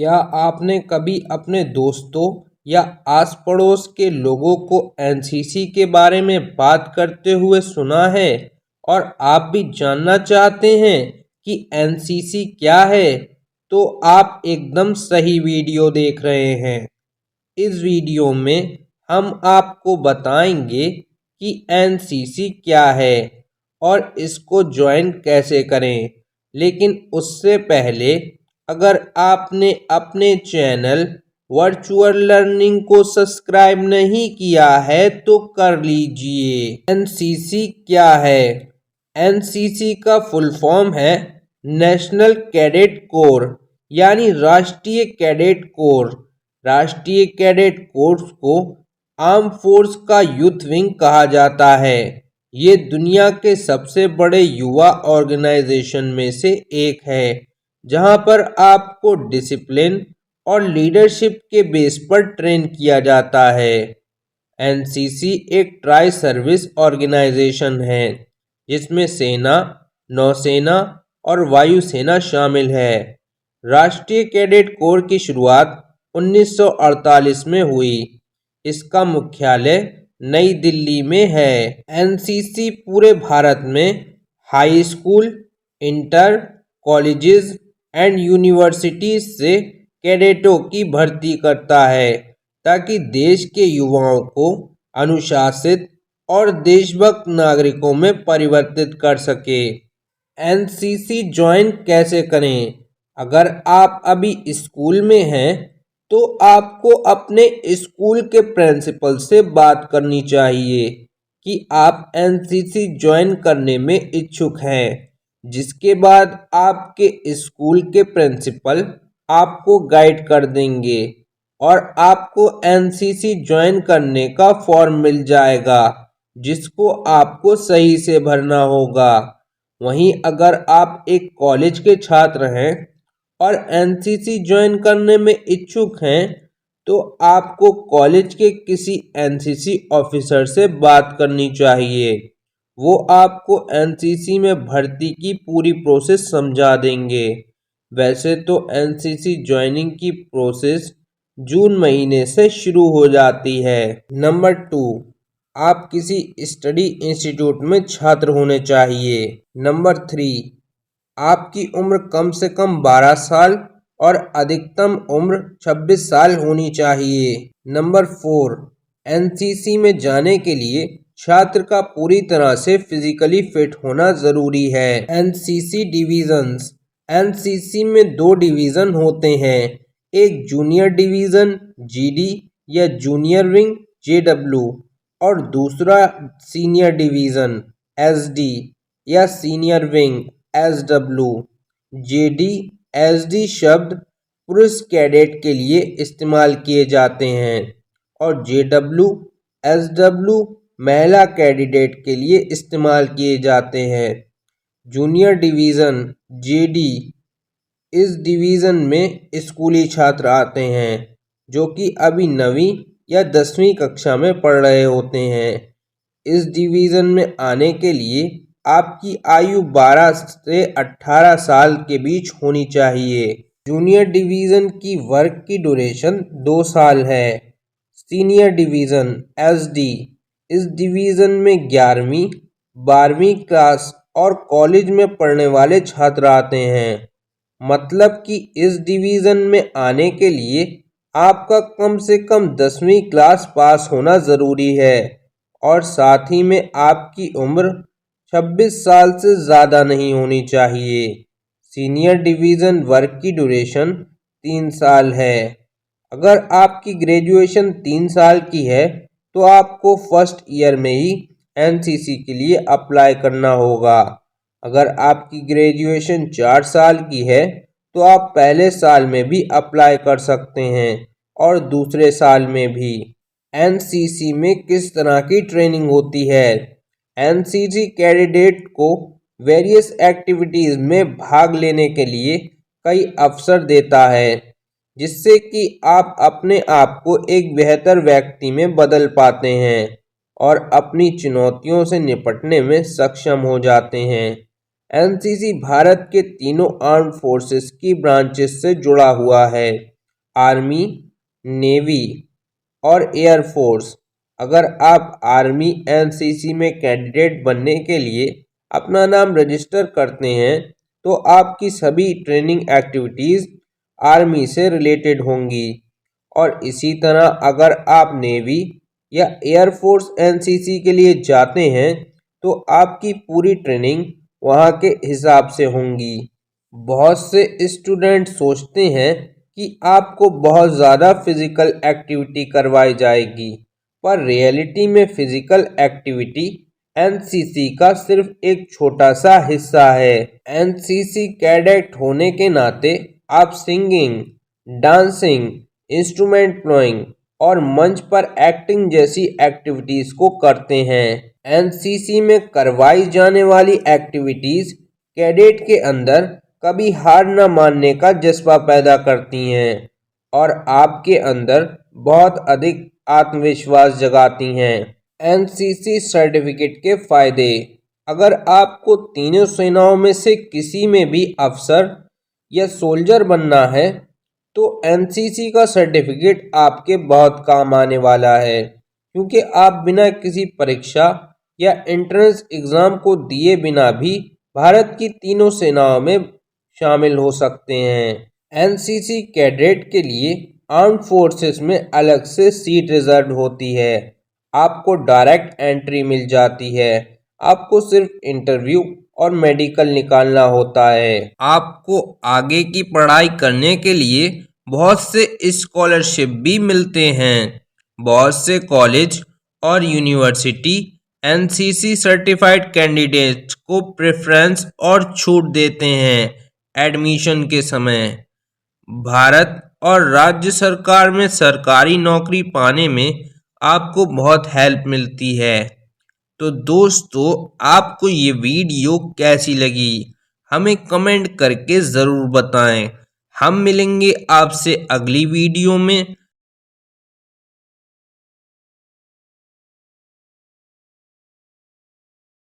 क्या आपने कभी अपने दोस्तों या आस पड़ोस के लोगों को एनसीसी के बारे में बात करते हुए सुना है और आप भी जानना चाहते हैं कि एनसीसी क्या है? तो आप एकदम सही वीडियो देख रहे हैं। इस वीडियो में हम आपको बताएंगे कि एनसीसी क्या है और इसको ज्वाइन कैसे करें। लेकिन उससे पहले अगर आपने अपने चैनल वर्चुअल लर्निंग को सब्सक्राइब नहीं किया है तो कर लीजिए। एनसीसी क्या है? एनसीसी का फुल फॉर्म है नेशनल कैडेट कोर, यानी राष्ट्रीय कैडेट कोर। राष्ट्रीय कैडेट कोर को आर्म फोर्स का यूथ विंग कहा जाता है। ये दुनिया के सबसे बड़े युवा ऑर्गेनाइजेशन में से एक है, जहां पर आपको डिसिप्लिन और लीडरशिप के बेस पर ट्रेन किया जाता है। एनसीसी एक ट्राई सर्विस ऑर्गेनाइजेशन है, जिसमें सेना, नौसेना और वायुसेना शामिल है। राष्ट्रीय कैडेट कोर की शुरुआत 1948 में हुई। इसका मुख्यालय नई दिल्ली में है। एनसीसी पूरे भारत में high school, inter, colleges and universities से कैडेटों की भर्ती करता है, ताकि देश के युवाओं को अनुशासित और देशभक्त नागरिकों में परिवर्तित कर सके। एनसीसी ज्वाइन कैसे करें? अगर आप अभी स्कूल में हैं तो आपको अपने स्कूल के प्रिंसिपल से बात करनी चाहिए कि आप एनसीसी ज्वाइन करने में इच्छुक हैं। जिसके बाद आपके स्कूल के प्रिंसिपल आपको गाइड कर देंगे और आपको एनसीसी ज्वाइन करने का फॉर्म मिल जाएगा, जिसको आपको सही से भरना होगा। वहीं अगर आप एक कॉलेज के छात्र हैं और एनसीसी ज्वाइन करने में इच्छुक हैं तो आपको कॉलेज के किसी एनसीसी ऑफिसर से बात करनी चाहिए। वो आपको एनसीसी में भर्ती की पूरी प्रोसेस समझा देंगे। वैसे तो एनसीसी ज्वाइनिंग की प्रोसेस जून महीने से शुरू हो जाती है। नंबर 2, आप किसी स्टडी इंस्टीट्यूट में छात्र होने चाहिए। नंबर 3, आपकी उम्र कम से कम 12 साल और अधिकतम उम्र 26 साल होनी चाहिए। नंबर 4, एनसीसी में जाने के लिए छात्र का पूरी तरह से फिजिकली फिट होना जरूरी है। NCC divisions. एनसीसी में 2 डिवीजन होते हैं, एक जूनियर डिवीजन जीडी या जूनियर विंग जेडब्ल्यू और दूसरा सीनियर डिवीजन एसडी या senior wing SW. JD SD शब्द पुरुष कैडेट के लिए इस्तेमाल किए जाते हैं और जेडब्ल्यू एसडब्ल्यू महिला कैडेट के लिए इस्तेमाल किए जाते हैं। जूनियर डिवीज़न जेडी, इस डिवीज़न में स्कूली छात्र आते हैं जो कि अभी 9वीं या 10वीं कक्षा में पढ़ रहे होते हैं। इस डिवीज़न में आने के लिए आपकी आयु 12 से 18 साल के बीच होनी चाहिए। जूनियर डिवीज़न की वर्क की ड्यूरेशन 2 साल है। सीनियर डिवीज़न एसडी, इस डिवीज़न में 11वीं, 12वीं क्लास और कॉलेज में पढ़ने वाले छात्र आते हैं। मतलब कि इस डिवीज़न में आने के लिए आपका कम से कम 10वीं क्लास पास होना ज़रूरी है और साथ ही में आपकी उम्र 26 साल से ज़्यादा नहीं होनी चाहिए। सीनियर डिवीज़न वर्क की ड्यूरेशन 3 साल है। अगर आपकी ग्रेजुएशन 3 साल की है तो आपको फर्स्ट ईयर में ही एनसीसी के लिए अप्लाई करना होगा। अगर आपकी ग्रेजुएशन 4 साल की है तो आप पहले साल में भी अप्लाई कर सकते हैं और दूसरे साल में भी। एनसीसी में किस तरह की ट्रेनिंग होती है? एनसीसी कैडेट को वेरियस एक्टिविटीज़ में भाग लेने के लिए कई अवसर देता है, जिससे कि आप अपने आप को एक बेहतर व्यक्ति में बदल पाते हैं और अपनी चुनौतियों से निपटने में सक्षम हो जाते हैं। एनसीसी भारत के तीनों आर्म्ड फोर्सेस की ब्रांचेस से जुड़ा हुआ है। आर्मी, नेवी और एयरफोर्स। अगर आप आर्मी एनसीसी में कैंडिडेट बनने के लिए अपना नाम रजिस्टर करते हैं तो आपकी सभी ट्रेनिंग एक्टिविटीज़ आर्मी से रिलेटेड होंगी। और इसी तरह अगर आप नेवी या एयरफोर्स एनसीसी के लिए जाते हैं तो आपकी पूरी ट्रेनिंग वहाँ के हिसाब से होंगी। बहुत से स्टूडेंट सोचते हैं कि आपको बहुत ज़्यादा फिज़िकल एक्टिविटी करवाई जाएगी, पर रियलिटी में फिज़िकल एक्टिविटी एनसीसी का सिर्फ एक छोटा सा हिस्सा है। एनसीसी कैडेट होने के नाते आप सिंगिंग, डांसिंग, इंस्ट्रूमेंट प्लेइंग और मंच पर एक्टिंग जैसी एक्टिविटीज़ को करते हैं। एनसीसी में करवाई जाने वाली एक्टिविटीज़ कैडेट के अंदर कभी हार न मानने का जज्बा पैदा करती हैं और आपके अंदर बहुत अधिक आत्मविश्वास जगाती हैं। एनसीसी सर्टिफिकेट के फायदे। अगर आपको तीनों सेनाओं में से किसी में भी अफसर या सोल्जर बनना है तो एनसीसी का सर्टिफिकेट आपके बहुत काम आने वाला है, क्योंकि आप बिना किसी परीक्षा या एंट्रेंस एग्ज़ाम को दिए बिना भी भारत की तीनों सेनाओं में शामिल हो सकते हैं। एनसीसी कैडेट के लिए आर्म्ड फोर्सेस में अलग से सीट रिजर्व होती है। आपको डायरेक्ट एंट्री मिल जाती है। आपको सिर्फ इंटरव्यू और मेडिकल निकालना होता है। आपको आगे की पढ़ाई करने के लिए बहुत से स्कॉलरशिप भी मिलते हैं। बहुत से कॉलेज और यूनिवर्सिटी एनसीसी सर्टिफाइड कैंडिडेट्स को प्रेफरेंस और छूट देते हैं एडमिशन के समय। भारत और राज्य सरकार में सरकारी नौकरी पाने में आपको बहुत हेल्प मिलती है। तो दोस्तों, आपको ये वीडियो कैसी लगी हमें कमेंट करके ज़रूर बताएं। हम मिलेंगे आपसे अगली वीडियो में।